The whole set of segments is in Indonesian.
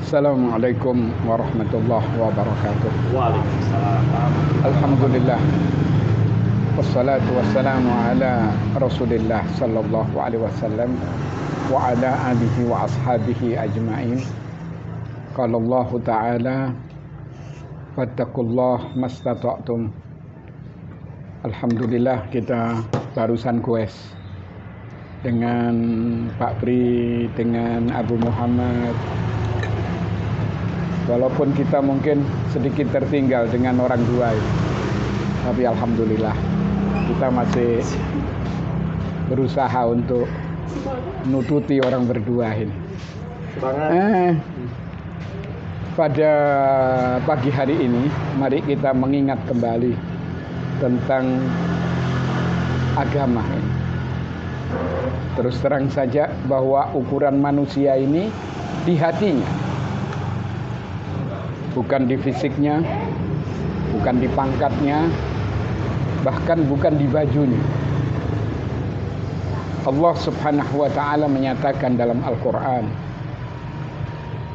Assalamualaikum warahmatullahi wabarakatuh. Waalaikumsalam. Alhamdulillah. Wassalatu wassalamu ala Rasulillah sallallahu alaihi wasallam wa ala alihi wa ashabihi ajma'in. Qala Allah Ta'ala, fattakullah mastata'tum. Alhamdulillah, kita barusan kues dengan Pak Pri, dengan Abu Muhammad. Walaupun kita mungkin sedikit tertinggal dengan orang dua ini, tapi alhamdulillah kita masih berusaha untuk nututi orang berdua ini. Pada pagi hari ini, mari kita mengingat kembali tentang agama ini. Terus terang saja bahwa ukuran manusia ini di hatinya, bukan di fisiknya, bukan di pangkatnya, bahkan bukan di bajunya. Allah Subhanahu wa ta'ala menyatakan dalam Al-Quran,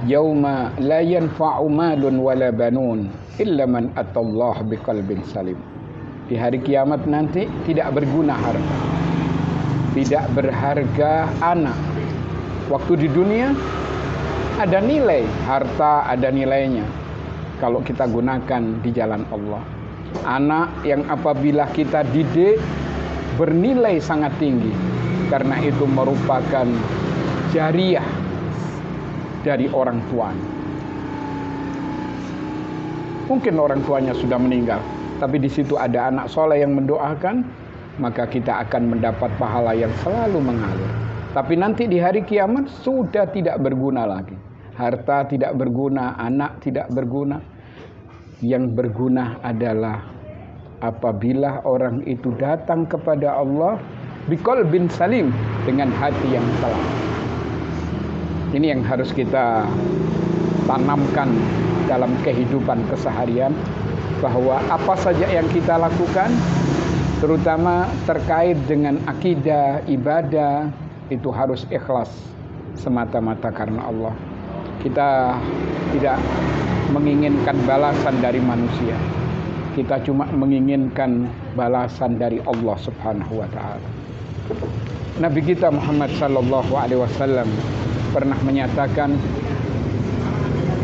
Yauma la yanfa'u malun wala banun illa man atallah biqalbin salim. Di hari kiamat nanti tidak berguna harta, tidak berharga anak. Waktu di dunia ada nilai, harta ada nilainya kalau kita gunakan di jalan Allah. Anak yang apabila kita didik bernilai sangat tinggi, karena itu merupakan jariah dari orang tuanya. Mungkin orang tuanya sudah meninggal, tapi di situ ada anak soleh yang mendoakan, maka kita akan mendapat pahala yang selalu mengalir. Tapi nanti di hari kiamat sudah tidak berguna lagi. Harta tidak berguna, anak tidak berguna. Yang berguna adalah apabila orang itu datang kepada Allah biqalbin salim, dengan hati yang selamat. Ini yang harus kita tanamkan dalam kehidupan keseharian, bahwa apa saja yang kita lakukan, terutama terkait dengan akidah, ibadah, itu harus ikhlas semata-mata karena Allah. Kita tidak menginginkan balasan dari manusia. Kita cuma menginginkan balasan dari Allah Subhanahu wa ta'ala. Nabi kita Muhammad sallallahu alaihi wasallam pernah menyatakan,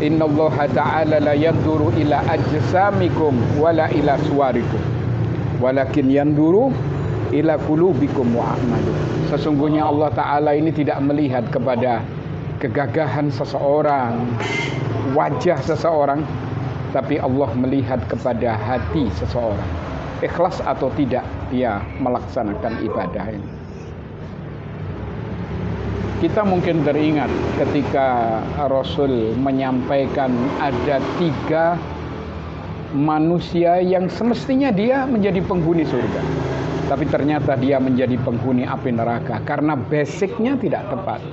Innallaha ta'ala la yanduru ila ajsamikum wala ila suwarikum, walakin yanduru ila qulubikum wa a'malikum. Sesungguhnya Allah Ta'ala ini tidak melihat kepada kegagahan seseorang, wajah seseorang, tapi Allah melihat kepada hati seseorang, ikhlas atau tidak dia melaksanakan ibadah ini. Kita mungkin teringat ketika Rasul menyampaikan ada 3 manusia yang semestinya dia menjadi penghuni surga, tapi ternyata dia menjadi penghuni api neraka karena basicnya tidak tepat,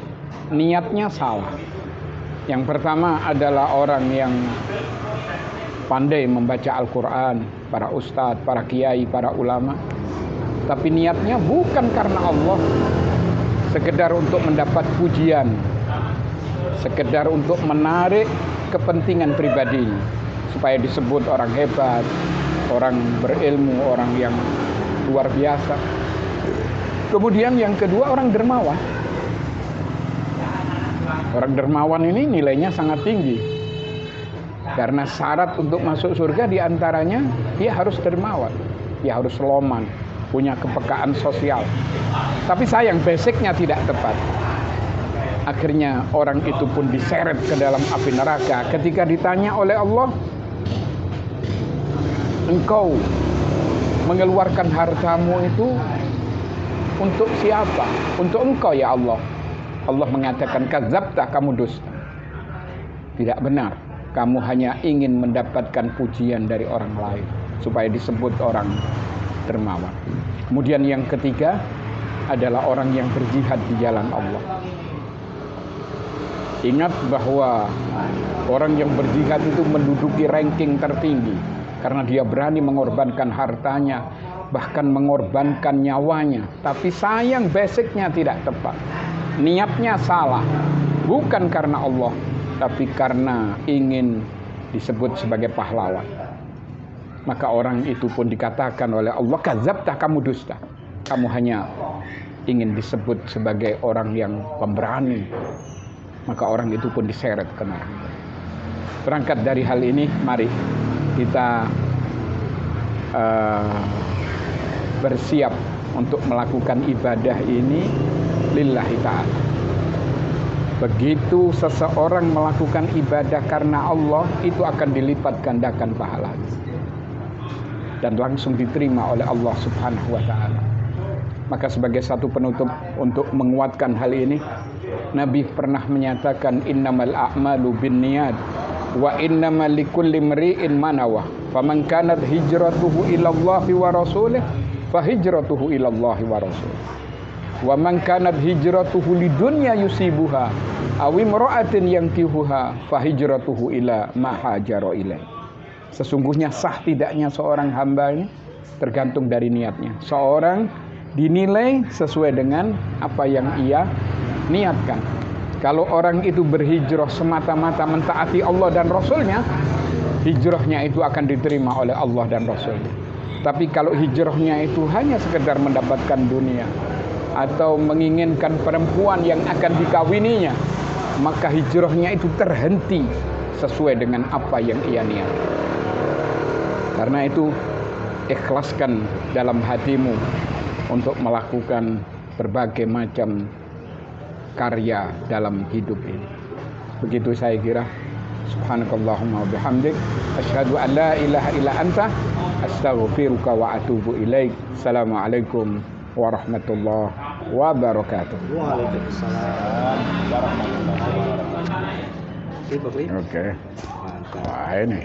niatnya salah. Yang pertama adalah orang yang pandai membaca Al-Quran, para ustadz, para kiai, para ulama, tapi niatnya bukan karena Allah, sekedar untuk mendapat pujian, sekedar untuk menarik kepentingan pribadinya, supaya disebut orang hebat, orang berilmu, orang yang luar biasa. Kemudian yang kedua, orang dermawan. Orang dermawan ini nilainya sangat tinggi, karena syarat untuk masuk surga diantaranya dia harus dermawan, dia harus loman, punya kepekaan sosial. Tapi sayang, basicnya tidak tepat. Akhirnya orang itu pun diseret ke dalam api neraka. Ketika ditanya oleh Allah, engkau mengeluarkan hartamu itu untuk siapa? Untuk engkau ya Allah. Allah mengatakan, kadzabta, kamu dusta. Tidak benar, kamu hanya ingin mendapatkan pujian dari orang lain supaya disebut orang dermawan. Kemudian yang ketiga adalah orang yang berjihad di jalan Allah. Ingat bahwa orang yang berjihad itu menduduki ranking tertinggi, karena dia berani mengorbankan hartanya, bahkan mengorbankan nyawanya. Tapi sayang, basicnya tidak tepat, niatnya salah, bukan karena Allah, tapi karena ingin disebut sebagai pahlawan. Maka orang itu pun dikatakan oleh Allah, kadzabta, kamu dusta. Kamu hanya ingin disebut sebagai orang yang pemberani. Maka orang itu pun diseret ke neraka. Berangkat dari hal ini, mari kita bersiap untuk melakukan ibadah ini lillahi ta'ala. Begitu seseorang melakukan ibadah karena Allah, itu akan dilipat gandakan pahalanya dan langsung diterima oleh Allah Subhanahu wa ta'ala. Maka sebagai satu penutup untuk menguatkan hal ini, Nabi pernah menyatakan, innamal a'malu binniyat wa innamal likulli imri'in ma nawah. Faman kanat hijratuhu ila Allahi wa rasulih fa hijratuhu ila Allahi wa rasulih. Wa man kanat hijratuhu lidunya yusibuha aw imra'atin yankihuha fa hijratuhu ila ma hajara ilaih. Sesungguhnya sah tidaknya seorang hamba ini tergantung dari niatnya. Seorang dinilai sesuai dengan apa yang ia niatkan. Kalau orang itu berhijrah semata-mata mentaati Allah dan Rasulnya, hijrahnya itu akan diterima oleh Allah dan Rasulnya. Tapi kalau hijrahnya itu hanya sekedar mendapatkan dunia atau menginginkan perempuan yang akan dikawininya, maka hijrahnya itu terhenti sesuai dengan apa yang ia niatkan. Karena itu, ikhlaskan dalam hatimu untuk melakukan berbagai macam karya dalam hidup ini. Begitu saya kira. Subhanakallahumma wa bihamdik, asyhadu an la ilaha illa anta, astaghfiruka wa atubu ilaik. Assalamualaikum warahmatullahi wabarakatuh. Waalaikumsalam warahmatullahi wabarakatuh. Oke. Mantap. Wah, ini.